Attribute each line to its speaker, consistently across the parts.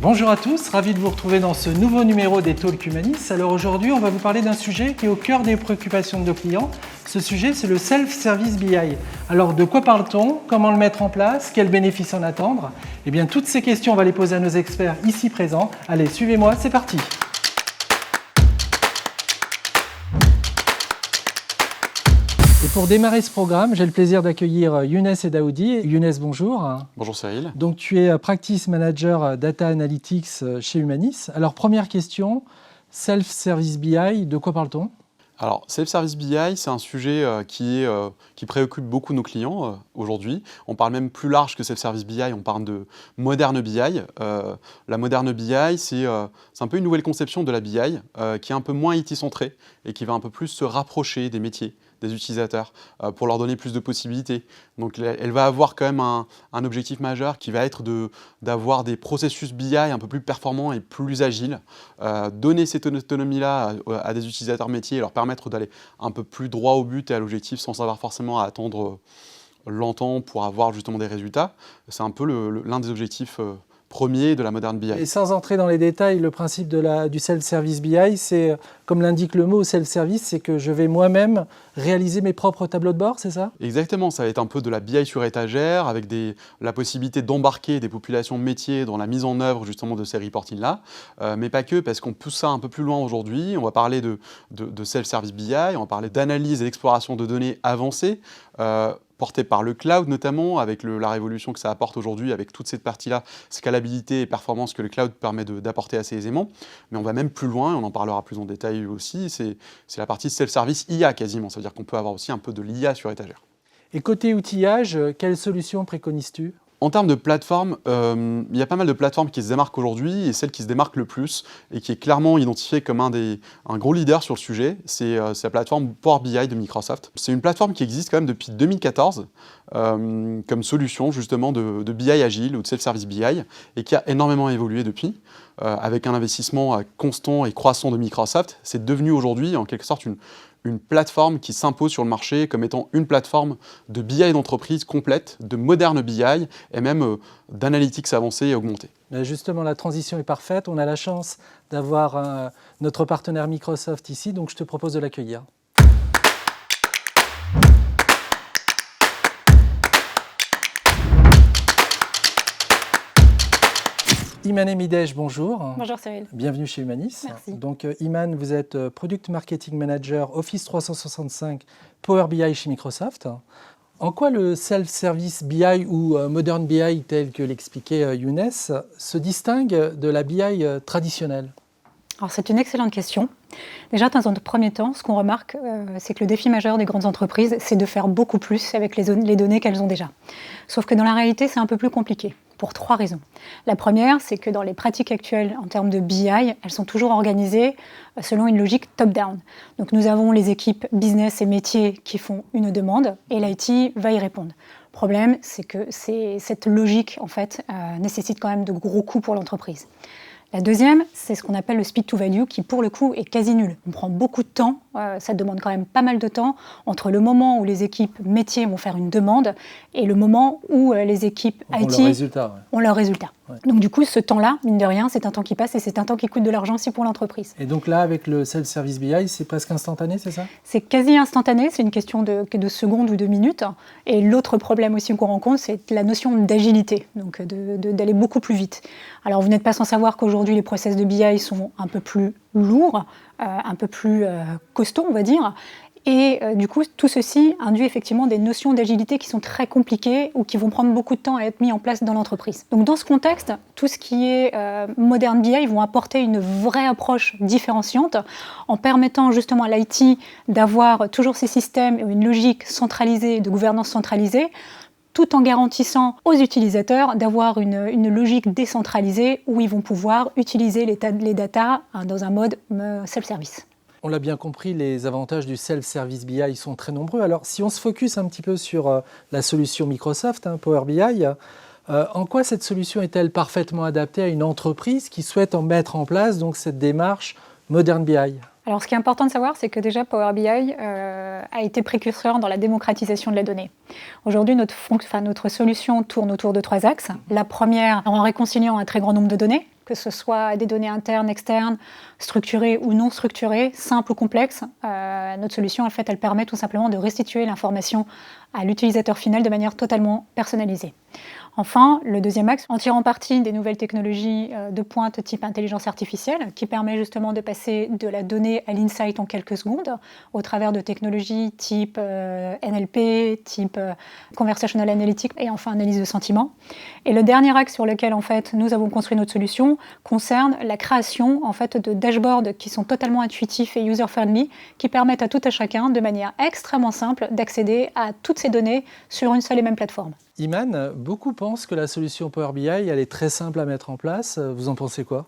Speaker 1: Bonjour à tous, ravi de vous retrouver dans ce nouveau numéro des Talks Humanis. Alors aujourd'hui, on va vous parler d'un sujet qui est au cœur des préoccupations de nos clients. Ce sujet, c'est le Self-Service BI. Alors de quoi parle-t-on? Comment le mettre en place? Quels bénéfices en attendre? Eh bien, toutes ces questions, on va les poser à nos experts ici présents. Allez, suivez-moi, c'est parti. Et pour démarrer ce programme, j'ai le plaisir d'accueillir Younes et Daoudi. Younes, bonjour.
Speaker 2: Bonjour Cyril.
Speaker 1: Donc tu es Practice Manager Data Analytics chez Humanis. Alors première question, Self-Service BI, de quoi parle-t-on?
Speaker 2: Alors, Self-Service BI, c'est un sujet qui préoccupe beaucoup nos clients aujourd'hui. On parle même plus large que Self-Service BI, on parle de Modern BI. La Modern BI, c'est un peu une nouvelle conception de la BI qui est un peu moins IT-centrée et qui va un peu plus se rapprocher des métiers, des utilisateurs, pour leur donner plus de possibilités. Donc elle va avoir quand même un objectif majeur qui va être d'avoir des processus BI un peu plus performants et plus agiles, donner cette autonomie-là à des utilisateurs métiers et leur permettre d'aller un peu plus droit au but et à l'objectif sans avoir forcément à attendre longtemps pour avoir justement des résultats. C'est un peu l'un des objectifs premier de la Modern BI.
Speaker 1: Et sans entrer dans les détails, le principe du self-service BI, c'est, comme l'indique le mot self-service, c'est que je vais moi-même réaliser mes propres tableaux de bord, c'est ça?
Speaker 2: Exactement, ça va être un peu de la BI sur étagère, avec la possibilité d'embarquer des populations métiers dans la mise en œuvre justement de ces reporting-là, mais pas que, parce qu'on pousse ça un peu plus loin aujourd'hui. On va parler de self-service BI, on va parler d'analyse et d'exploration de données avancées, porté par le cloud notamment, avec la révolution que ça apporte aujourd'hui, avec toute cette partie-là, scalabilité et performance que le cloud permet d'apporter assez aisément. Mais on va même plus loin, on en parlera plus en détail aussi, c'est la partie self-service IA quasiment, ça veut dire qu'on peut avoir aussi un peu de l'IA sur étagère.
Speaker 1: Et côté outillage, quelles solutions préconises-tu?
Speaker 2: En termes de plateformes, il y a pas mal de plateformes qui se démarquent aujourd'hui, et celle qui se démarque le plus et qui est clairement identifiée comme un gros leader sur le sujet, c'est la plateforme Power BI de Microsoft. C'est une plateforme qui existe quand même depuis 2014 comme solution justement de BI agile ou de self-service BI et qui a énormément évolué depuis. Avec un investissement constant et croissant de Microsoft, c'est devenu aujourd'hui en quelque sorte une plateforme qui s'impose sur le marché comme étant une plateforme de BI d'entreprise complète, de moderne BI et même d'analytics avancée et augmentée.
Speaker 1: Justement, la transition est parfaite. On a la chance d'avoir notre partenaire Microsoft ici, donc je te propose de l'accueillir. Imane Midej, bonjour.
Speaker 3: Bonjour Cyril.
Speaker 1: Bienvenue chez Humanis.
Speaker 3: Merci.
Speaker 1: Donc Imane, vous êtes Product Marketing Manager Office 365 Power BI chez Microsoft. En quoi le Self-Service BI ou Modern BI, tel que l'expliquait Younes, se distingue de la BI traditionnelle?
Speaker 3: Alors c'est une excellente question. Déjà, dans un premier temps, ce qu'on remarque, c'est que le défi majeur des grandes entreprises, c'est de faire beaucoup plus avec les données qu'elles ont déjà. Sauf que dans la réalité, c'est un peu plus compliqué, pour 3 raisons. La première, c'est que dans les pratiques actuelles en termes de BI, elles sont toujours organisées selon une logique top-down. Donc nous avons les équipes business et métiers qui font une demande et l'IT va y répondre. Le problème, c'est que cette logique, en fait, nécessite quand même de gros coûts pour l'entreprise. La deuxième, c'est ce qu'on appelle le speed to value, qui pour le coup est quasi nul. On prend beaucoup de temps, ça demande quand même pas mal de temps, entre le moment où les équipes métiers vont faire une demande et le moment où les équipes IT ont leur résultat. Ouais. Donc du coup, ce temps-là, mine de rien, c'est un temps qui passe et c'est un temps qui coûte de l'argent aussi pour l'entreprise.
Speaker 1: Et donc là, avec le Self-Service BI, c'est presque instantané, c'est ça? C'est
Speaker 3: quasi instantané, c'est une question de secondes ou de minutes. Et l'autre problème aussi qu'on rencontre, c'est la notion d'agilité, donc d'aller beaucoup plus vite. Alors vous n'êtes pas sans savoir qu'aujourd'hui, les process de BI sont un peu plus lourds, un peu plus costauds, on va dire. Et du coup, tout ceci induit effectivement des notions d'agilité qui sont très compliquées ou qui vont prendre beaucoup de temps à être mis en place dans l'entreprise. Donc dans ce contexte, tout ce qui est Modern BI vont apporter une vraie approche différenciante en permettant justement à l'IT d'avoir toujours ces systèmes et une logique centralisée, de gouvernance centralisée, tout en garantissant aux utilisateurs d'avoir une logique décentralisée où ils vont pouvoir utiliser les data dans un mode self-service.
Speaker 1: On l'a bien compris, les avantages du Self-Service BI sont très nombreux. Alors, si on se focus un petit peu sur la solution Microsoft, Power BI, en quoi cette solution est-elle parfaitement adaptée à une entreprise qui souhaite en mettre en place donc, cette démarche Modern BI?
Speaker 3: Alors, ce qui est important de savoir, c'est que déjà Power BI a été précurseur dans la démocratisation de la donnée. Aujourd'hui, notre solution tourne autour de 3 axes. La première, en réconciliant un très grand nombre de données, que ce soit des données internes, externes, structurées ou non structurées, simples ou complexes. Notre solution, en fait, elle permet tout simplement de restituer l'information à l'utilisateur final de manière totalement personnalisée. Enfin, le deuxième axe, en tirant parti des nouvelles technologies de pointe type intelligence artificielle, qui permet justement de passer de la donnée à l'insight en quelques secondes, au travers de technologies type NLP, type conversational analytics et enfin analyse de sentiments. Et le dernier axe sur lequel en fait nous avons construit notre solution concerne la création en fait de dashboards qui sont totalement intuitifs et user-friendly, qui permettent à tout à chacun de manière extrêmement simple d'accéder à toutes ces données sur une seule et même plateforme.
Speaker 1: Iman, beaucoup pensent que la solution Power BI, elle est très simple à mettre en place. Vous en pensez quoi?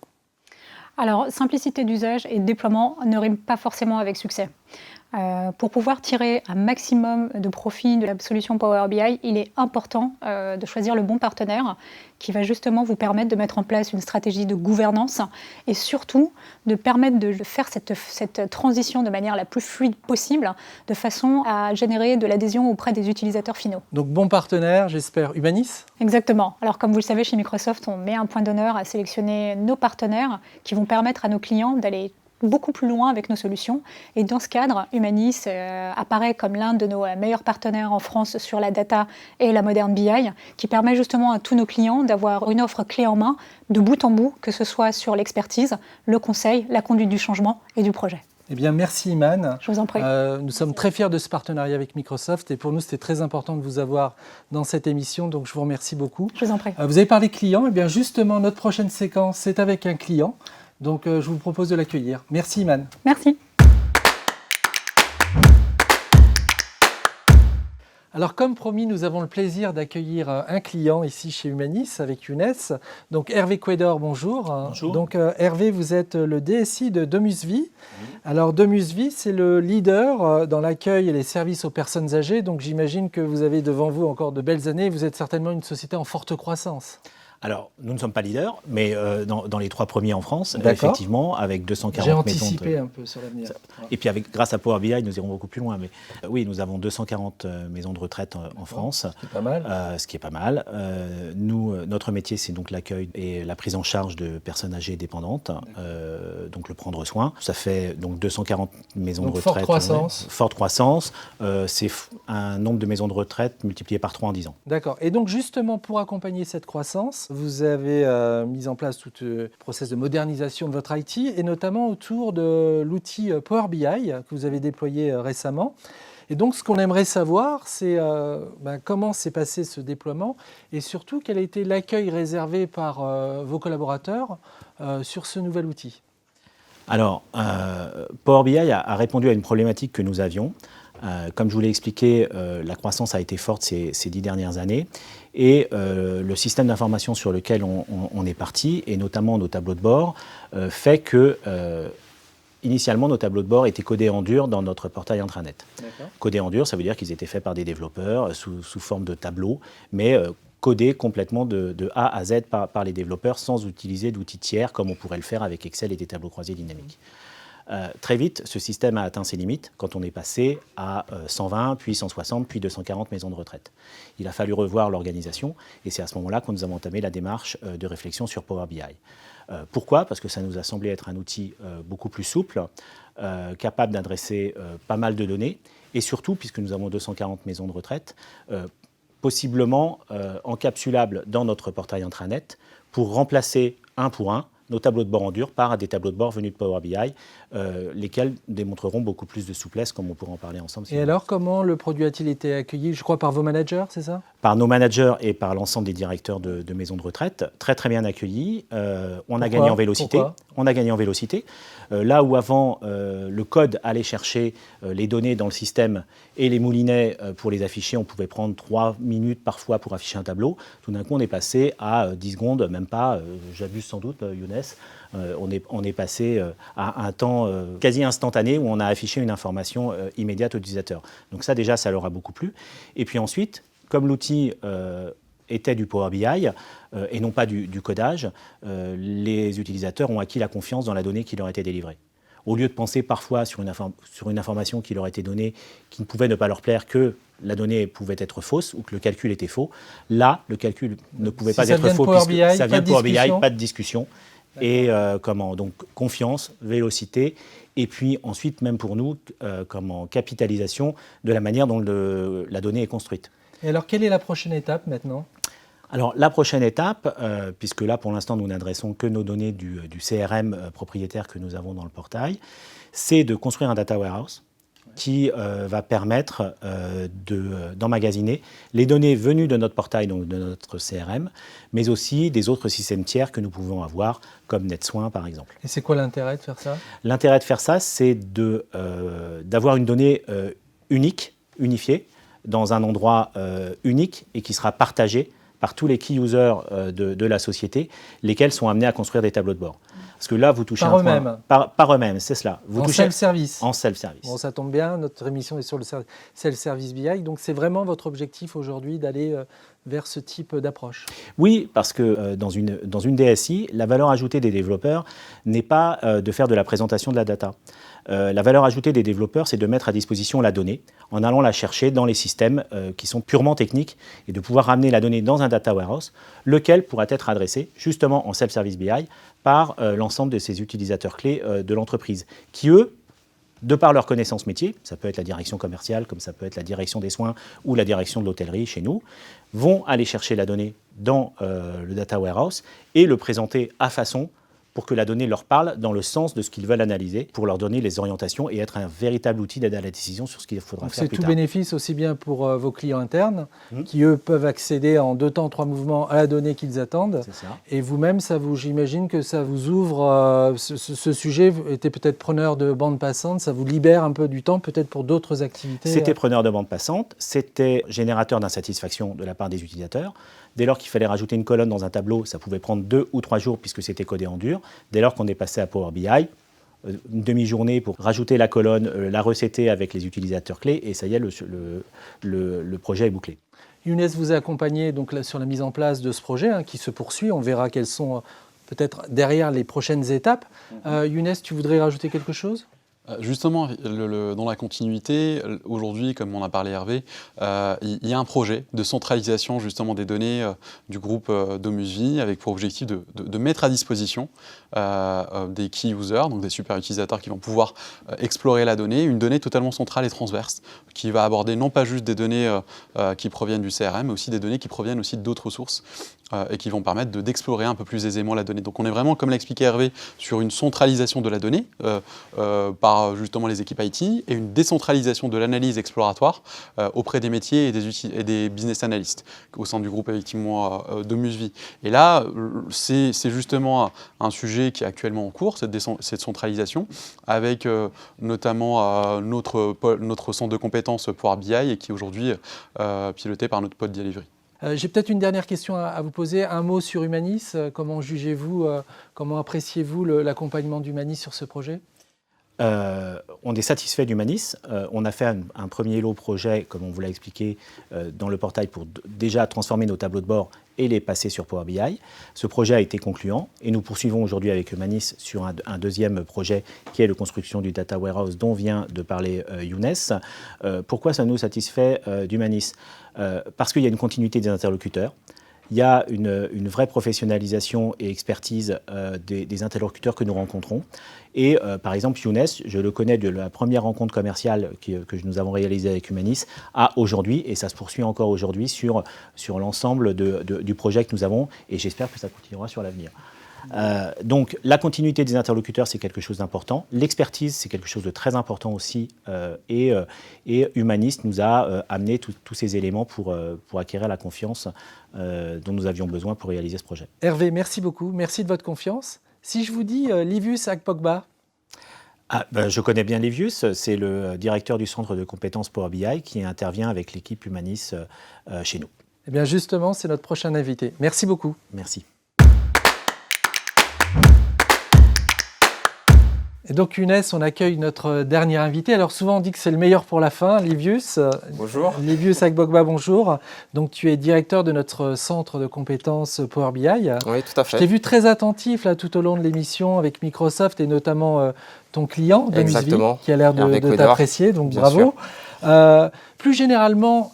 Speaker 3: Alors, simplicité d'usage et de déploiement ne riment pas forcément avec succès. Pour pouvoir tirer un maximum de profit de la solution Power BI, il est important de choisir le bon partenaire qui va justement vous permettre de mettre en place une stratégie de gouvernance et surtout de permettre de faire cette transition de manière la plus fluide possible, de façon à générer de l'adhésion auprès des utilisateurs finaux.
Speaker 1: Donc bon partenaire, j'espère, Humanis?
Speaker 3: Exactement. Alors comme vous le savez, chez Microsoft, on met un point d'honneur à sélectionner nos partenaires qui vont permettre à nos clients d'aller beaucoup plus loin avec nos solutions. Et dans ce cadre, Humanis apparaît comme l'un de nos meilleurs partenaires en France sur la data et la moderne BI, qui permet justement à tous nos clients d'avoir une offre clé en main, de bout en bout, que ce soit sur l'expertise, le conseil, la conduite du changement et du projet.
Speaker 1: Eh bien, merci Iman.
Speaker 3: Je vous en prie.
Speaker 1: Nous sommes très fiers de ce partenariat avec Microsoft et pour nous, c'était très important de vous avoir dans cette émission, donc je vous remercie beaucoup.
Speaker 3: Je vous en prie.
Speaker 1: Vous avez parlé client, eh bien justement, notre prochaine séquence, c'est avec un client. Donc, je vous propose de l'accueillir. Merci, Iman.
Speaker 3: Merci.
Speaker 1: Alors, comme promis, nous avons le plaisir d'accueillir un client ici chez Humanis avec Younes. Donc, Hervé Quaidor, bonjour.
Speaker 4: Bonjour.
Speaker 1: Donc, Hervé, vous êtes le DSI de DomusVie. Oui. Alors, DomusVie, c'est le leader dans l'accueil et les services aux personnes âgées. Donc, j'imagine que vous avez devant vous encore de belles années. Vous êtes certainement une société en forte croissance.
Speaker 4: Alors, nous ne sommes pas leaders, mais dans les 3 premiers en France, effectivement, avec 240
Speaker 1: J'ai
Speaker 4: maisons
Speaker 1: anticipé un peu sur l'avenir.
Speaker 4: Et puis, grâce à Power BI, nous irons beaucoup plus loin. Mais oui, nous avons 240 maisons de retraite en France.
Speaker 1: Ce qui est pas mal.
Speaker 4: Ce qui est pas mal. Notre métier, c'est donc l'accueil et la prise en charge de personnes âgées et dépendantes, donc le prendre soin. Ça fait donc 240 maisons de retraite.
Speaker 1: Forte croissance.
Speaker 4: Forte croissance. C'est un nombre de maisons de retraite multiplié par 3 en 10 ans.
Speaker 1: D'accord. Et donc, justement, pour accompagner cette croissance, vous avez mis en place tout le process de modernisation de votre IT et notamment autour de l'outil Power BI que vous avez déployé récemment. Et donc, ce qu'on aimerait savoir, c'est comment s'est passé ce déploiement et surtout quel a été l'accueil réservé par vos collaborateurs sur ce nouvel outil.
Speaker 4: Alors, Power BI a répondu à une problématique que nous avions. Comme je vous l'ai expliqué, la croissance a été forte ces 10 dernières années et le système d'information sur lequel on est parti, et notamment nos tableaux de bord, fait que initialement nos tableaux de bord étaient codés en dur dans notre portail intranet. Codés en dur, ça veut dire qu'ils étaient faits par des développeurs sous forme de tableaux, mais codés complètement de A à Z par les développeurs sans utiliser d'outils tiers comme on pourrait le faire avec Excel et des tableaux croisés dynamiques. Très vite, ce système a atteint ses limites quand on est passé à 120, puis 160, puis 240 maisons de retraite. Il a fallu revoir l'organisation et c'est à ce moment-là que nous avons entamé la démarche de réflexion sur Power BI. Pourquoi ? Parce que ça nous a semblé être un outil beaucoup plus souple, capable d'adresser pas mal de données et surtout, puisque nous avons 240 maisons de retraite, possiblement encapsulable dans notre portail intranet pour remplacer un pour un nos tableaux de bord en dur par des tableaux de bord venus de Power BI, lesquels démontreront beaucoup plus de souplesse, comme on pourra en parler ensemble.
Speaker 1: Et alors, comment le produit a-t-il été accueilli, je crois, par vos managers, c'est ça ?
Speaker 4: Par nos managers et par l'ensemble des directeurs de maisons de retraite, très très bien accueilli. On a gagné en vélocité.
Speaker 1: Pourquoi ?
Speaker 4: On a gagné en vélocité. Là où avant, le code allait chercher les données dans le système et les moulinait pour les afficher, on pouvait prendre 3 minutes parfois pour afficher un tableau. Tout d'un coup, on est passé à 10 secondes, même pas, j'abuse sans doute, Younes, on est passé à un temps quasi instantané où on a affiché une information immédiate aux utilisateurs. Donc ça, déjà, ça leur a beaucoup plu. Et puis ensuite, comme l'outil était du Power BI et non pas du codage, les utilisateurs ont acquis la confiance dans la donnée qui leur était délivrée. Au lieu de penser parfois sur une information qui leur était donnée, qui ne pouvait ne pas leur plaire, que la donnée pouvait être fausse ou que le calcul était faux, là, le calcul ne pouvait pas être faux puisque ça vient de Power BI, pas de discussion. Et donc confiance, vélocité, et puis ensuite, même pour nous, capitalisation de la manière dont la donnée est construite.
Speaker 1: Et alors, quelle est la prochaine étape maintenant ?
Speaker 4: Alors, la prochaine étape, puisque là, pour l'instant, nous n'adressons que nos données du CRM propriétaire que nous avons dans le portail, c'est de construire un data warehouse qui va permettre d'emmagasiner les données venues de notre portail, donc de notre CRM, mais aussi des autres systèmes tiers que nous pouvons avoir, comme NetSoin par exemple.
Speaker 1: Et c'est quoi l'intérêt de faire ça ?
Speaker 4: L'intérêt de faire ça, c'est d'avoir une donnée unique, unifiée, dans un endroit unique et qui sera partagée par tous les key users de la société, lesquels sont amenés à construire des tableaux de bord. Parce que là, vous touchez
Speaker 1: par eux-mêmes.
Speaker 4: Par eux-mêmes, c'est cela.
Speaker 1: Vous touchez self-service.
Speaker 4: En self-service.
Speaker 1: Bon, ça tombe bien, notre émission est sur le self-service BI, donc c'est vraiment votre objectif aujourd'hui d'aller vers ce type d'approche.
Speaker 4: Oui, parce que dans une DSI, la valeur ajoutée des développeurs n'est pas de faire de la présentation de la data. La valeur ajoutée des développeurs, c'est de mettre à disposition la donnée en allant la chercher dans les systèmes qui sont purement techniques et de pouvoir ramener la donnée dans un data warehouse, lequel pourra être adressé justement en self-service BI par l'ensemble de ces utilisateurs clés de l'entreprise, qui eux, de par leur connaissance métier, ça peut être la direction commerciale, comme ça peut être la direction des soins ou la direction de l'hôtellerie chez nous, vont aller chercher la donnée dans le data warehouse et le présenter à façon pour que la donnée leur parle dans le sens de ce qu'ils veulent analyser, pour leur donner les orientations et être un véritable outil d'aide à la décision sur ce qu'il faudra faire plus tard.
Speaker 1: C'est tout bénéfice aussi bien pour vos clients internes, qui eux peuvent accéder en 2 temps, 3 mouvements à la donnée qu'ils attendent.
Speaker 4: C'est ça.
Speaker 1: Et vous-même, j'imagine que ça vous ouvre, ce sujet était peut-être preneur de bande passante, ça vous libère un peu du temps peut-être pour d'autres activités.
Speaker 4: C'était preneur de bande passante, c'était générateur d'insatisfaction de la part des utilisateurs. Dès lors qu'il fallait rajouter une colonne dans un tableau, ça pouvait prendre 2 ou 3 jours puisque c'était codé en dur. Dès lors qu'on est passé à Power BI, une demi-journée pour rajouter la colonne, la recéter avec les utilisateurs clés, et ça y est, le projet est bouclé.
Speaker 1: Younes vous a accompagné donc, sur la mise en place de ce projet qui se poursuit. On verra quelles sont peut-être derrière les prochaines étapes. Younes, tu voudrais rajouter quelque chose ?
Speaker 2: Justement, dans la continuité, aujourd'hui, comme on a parlé Hervé, il y a un projet de centralisation justement des données du groupe DomusVi avec pour objectif de mettre à disposition des key users, donc des super utilisateurs qui vont pouvoir explorer la donnée, une donnée totalement centrale et transverse qui va aborder non pas juste des données qui proviennent du CRM, mais aussi des données qui proviennent aussi d'autres sources et qui vont permettre d'explorer un peu plus aisément la donnée. Donc on est vraiment, comme l'a expliqué Hervé, sur une centralisation de la donnée par justement les équipes IT et une décentralisation de l'analyse exploratoire auprès des métiers et des business analysts au sein du groupe effectivement DomusVi. Et là, c'est justement un sujet qui est actuellement en cours, cette centralisation, avec notamment notre centre de compétences Power BI et qui est aujourd'hui piloté par notre pôle delivery.
Speaker 1: J'ai peut-être une dernière question à vous poser. Un mot sur Humanis. Comment jugez-vous, comment appréciez-vous l'accompagnement d'Humanis sur ce projet ?
Speaker 4: On est satisfait d'Humanis. On a fait un premier lot projet, comme on vous l'a expliqué, dans le portail pour déjà transformer nos tableaux de bord et les passer sur Power BI. Ce projet a été concluant et nous poursuivons aujourd'hui avec Humanis sur un deuxième projet qui est la construction du Data Warehouse dont vient de parler Younes. Pourquoi ça nous satisfait d'Humanis ? Parce qu'il y a une continuité des interlocuteurs. Il y a une vraie professionnalisation et expertise des interlocuteurs que nous rencontrons. Et par exemple, Younes, je le connais de la première rencontre commerciale que nous avons réalisée avec Humanis à aujourd'hui, et ça se poursuit encore aujourd'hui sur l'ensemble du projet que nous avons, et j'espère que ça continuera sur l'avenir. Donc la continuité des interlocuteurs, c'est quelque chose d'important. L'expertise, c'est quelque chose de très important aussi. Et Humanis nous a amené tous ces éléments pour acquérir la confiance dont nous avions besoin pour réaliser ce projet.
Speaker 1: Hervé, merci beaucoup. Merci de votre confiance. Si je vous dis Livius Agpogba.
Speaker 4: Je connais bien Livius, c'est le directeur du centre de compétences Power BI qui intervient avec l'équipe Humanis chez nous.
Speaker 1: Eh bien justement, c'est notre prochain invité. Merci beaucoup.
Speaker 4: Merci.
Speaker 1: Et donc Younes, on accueille notre dernier invité. Alors souvent on dit que c'est le meilleur pour la fin, Livius.
Speaker 5: Bonjour.
Speaker 1: Livius Agpogba, bonjour. Donc tu es directeur de notre centre de compétences Power BI.
Speaker 5: Oui, tout à fait.
Speaker 1: Je t'ai vu très attentif là tout au long de l'émission avec Microsoft et notamment ton client, DomusVi, qui a l'air de t'apprécier, donc
Speaker 5: bien
Speaker 1: bravo. Plus généralement,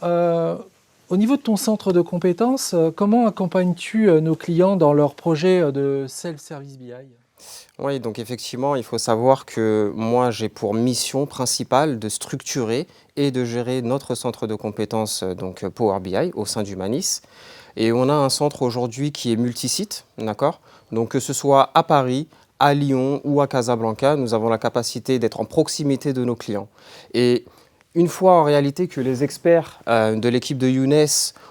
Speaker 1: au niveau de ton centre de compétences, comment accompagnes-tu nos clients dans leurs projets de self-service BI?
Speaker 5: Oui, donc effectivement, il faut savoir que moi, j'ai pour mission principale de structurer et de gérer notre centre de compétences donc Power BI au sein d'Humanis. Et on a un centre aujourd'hui qui est multisite, d'accord? Donc que ce soit à Paris, à Lyon ou à Casablanca, nous avons la capacité d'être en proximité de nos clients. Et une fois en réalité que les experts de l'équipe de Younes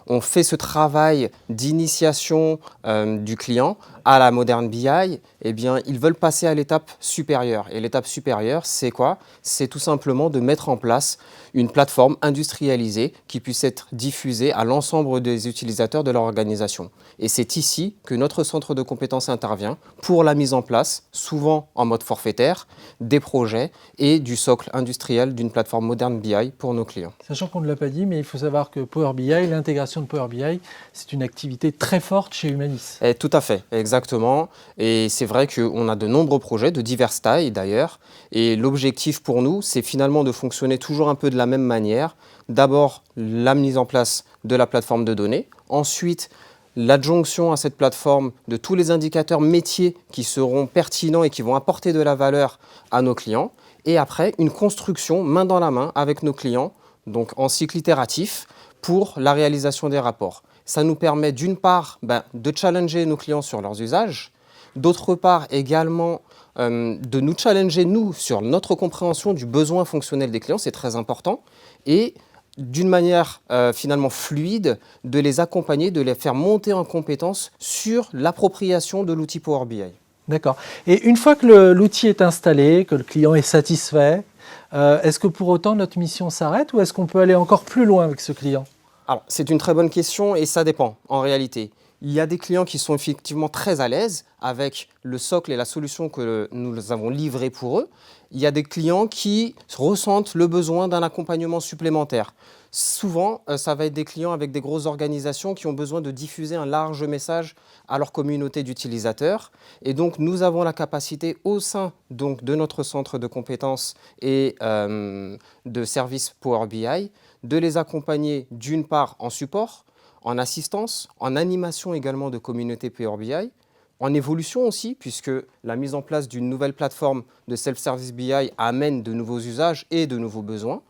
Speaker 5: ont fait ce travail d'initiation du client à la Modern BI, eh bien, ils veulent passer à l'étape supérieure. Et l'étape supérieure, c'est quoi? C'est tout simplement de mettre en place une plateforme industrialisée qui puisse être diffusée à l'ensemble des utilisateurs de leur organisation. Et c'est ici que notre centre de compétences intervient pour la mise en place, souvent en mode forfaitaire, des projets et du socle industriel d'une plateforme Modern BI pour nos clients.
Speaker 1: Sachant qu'on ne l'a pas dit, mais il faut savoir que Power BI, l'intégration de Power BI, c'est une activité très forte chez Humanis.
Speaker 5: Tout à fait, exactement. Et c'est vrai qu'on a de nombreux projets de diverses tailles d'ailleurs. Et l'objectif pour nous, c'est finalement de fonctionner toujours un peu de la même manière. D'abord, la mise en place de la plateforme de données. Ensuite, l'adjonction à cette plateforme de tous les indicateurs métiers qui seront pertinents et qui vont apporter de la valeur à nos clients. Et après, une construction main dans la main avec nos clients, donc en cycle itératif, pour la réalisation des rapports. Ça nous permet d'une part de challenger nos clients sur leurs usages, d'autre part également de nous challenger nous sur notre compréhension du besoin fonctionnel des clients, c'est très important, et d'une manière finalement fluide, de les accompagner, de les faire monter en compétences sur l'appropriation de l'outil Power BI.
Speaker 1: D'accord. Et une fois que l'outil est installé, que le client est satisfait, est-ce que pour autant notre mission s'arrête ou est-ce qu'on peut aller encore plus loin avec ce client?
Speaker 5: Alors, c'est une très bonne question et ça dépend en réalité. Il y a des clients qui sont effectivement très à l'aise avec le socle et la solution que nous avons livrée pour eux. Il y a des clients qui ressentent le besoin d'un accompagnement supplémentaire. Souvent, ça va être des clients avec des grosses organisations qui ont besoin de diffuser un large message à leur communauté d'utilisateurs. Et donc, nous avons la capacité au sein donc, de notre centre de compétences et de services Power BI de les accompagner d'une part en support, en assistance, en animation également de communauté Power BI, en évolution aussi, puisque la mise en place d'une nouvelle plateforme de self-service BI amène de nouveaux usages et de nouveaux besoins.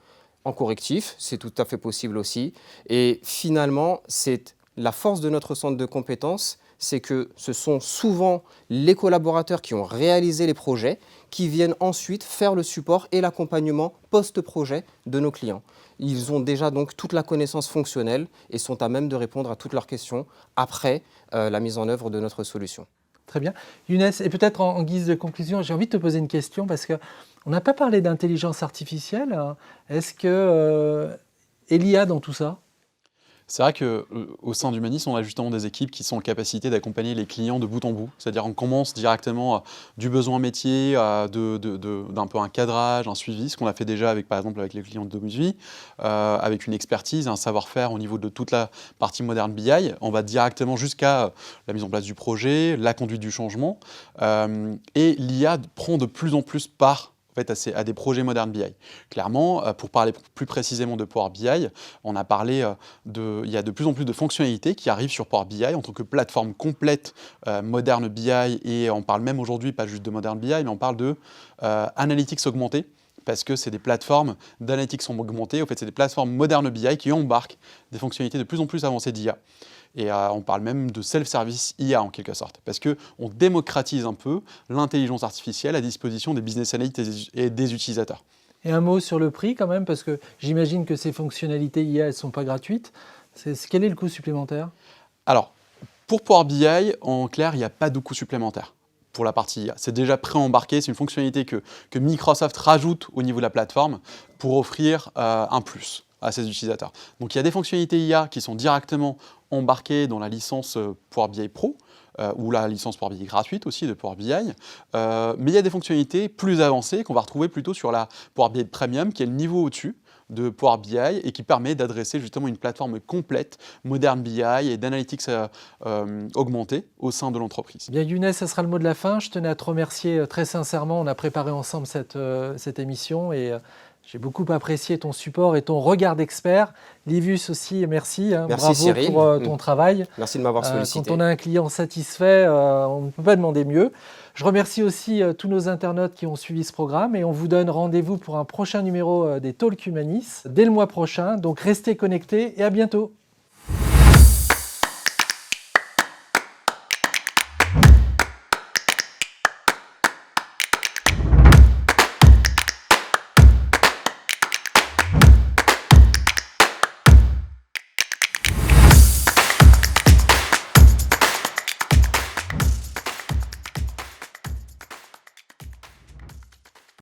Speaker 5: En correctif, c'est tout à fait possible aussi. Et finalement, c'est la force de notre centre de compétences, c'est que ce sont souvent les collaborateurs qui ont réalisé les projets qui viennent ensuite faire le support et l'accompagnement post-projet de nos clients. Ils ont déjà donc toute la connaissance fonctionnelle et sont à même de répondre à toutes leurs questions après la mise en œuvre de notre solution.
Speaker 1: Très bien. Younes, et peut-être en guise de conclusion, j'ai envie de te poser une question parce qu'on n'a pas parlé d'intelligence artificielle. Est-ce qu'il y a dans tout ça?
Speaker 2: C'est vrai qu'au sein d'Humanis, on a justement des équipes qui sont en capacité d'accompagner les clients de bout en bout. C'est-à-dire qu'on commence directement du besoin métier, d'un peu un cadrage, un suivi, ce qu'on a fait déjà par exemple avec les clients de Domusvie, avec une expertise, un savoir-faire au niveau de toute la partie Modern BI. On va directement jusqu'à la mise en place du projet, la conduite du changement. Et l'IA prend de plus en plus part à des projets Modern BI. Clairement, pour parler plus précisément de Power BI, on a parlé il y a de plus en plus de fonctionnalités qui arrivent sur Power BI en tant que plateforme complète Modern BI, et on parle même aujourd'hui pas juste de Modern BI, mais on parle de Analytics augmenté, parce que c'est des plateformes d'analytics augmenté. En fait, c'est des plateformes Modern BI qui embarquent des fonctionnalités de plus en plus avancées d'IA. Et on parle même de self-service IA en quelque sorte, parce qu'on démocratise un peu l'intelligence artificielle à disposition des business analysts et des utilisateurs.
Speaker 1: Et un mot sur le prix quand même, parce que j'imagine que ces fonctionnalités IA, elles ne sont pas gratuites. Quel est le coût supplémentaire?
Speaker 2: Alors, pour Power BI, en clair, il n'y a pas de coût supplémentaire pour la partie IA. C'est déjà pré-embarqué, c'est une fonctionnalité que Microsoft rajoute au niveau de la plateforme pour offrir un plus à ses utilisateurs. Donc il y a des fonctionnalités IA qui sont directement embarquées dans la licence Power BI Pro, ou la licence Power BI gratuite aussi de Power BI, mais il y a des fonctionnalités plus avancées qu'on va retrouver plutôt sur la Power BI Premium, qui est le niveau au-dessus de Power BI et qui permet d'adresser justement une plateforme complète, Modern BI et d'analytics augmenté au sein de l'entreprise.
Speaker 1: Bien Younes, ça sera le mot de la fin. Je tenais à te remercier très sincèrement. On a préparé ensemble cette émission et J'ai beaucoup apprécié ton support et ton regard d'expert. Livus aussi, merci.
Speaker 5: Merci
Speaker 1: Bravo
Speaker 5: Cyril.
Speaker 1: pour ton travail.
Speaker 5: Merci de m'avoir sollicité.
Speaker 1: Quand on a un client satisfait, on ne peut pas demander mieux. Je remercie aussi tous nos internautes qui ont suivi ce programme et on vous donne rendez-vous pour un prochain numéro des Talks Humanis dès le mois prochain. Donc restez connectés et à bientôt.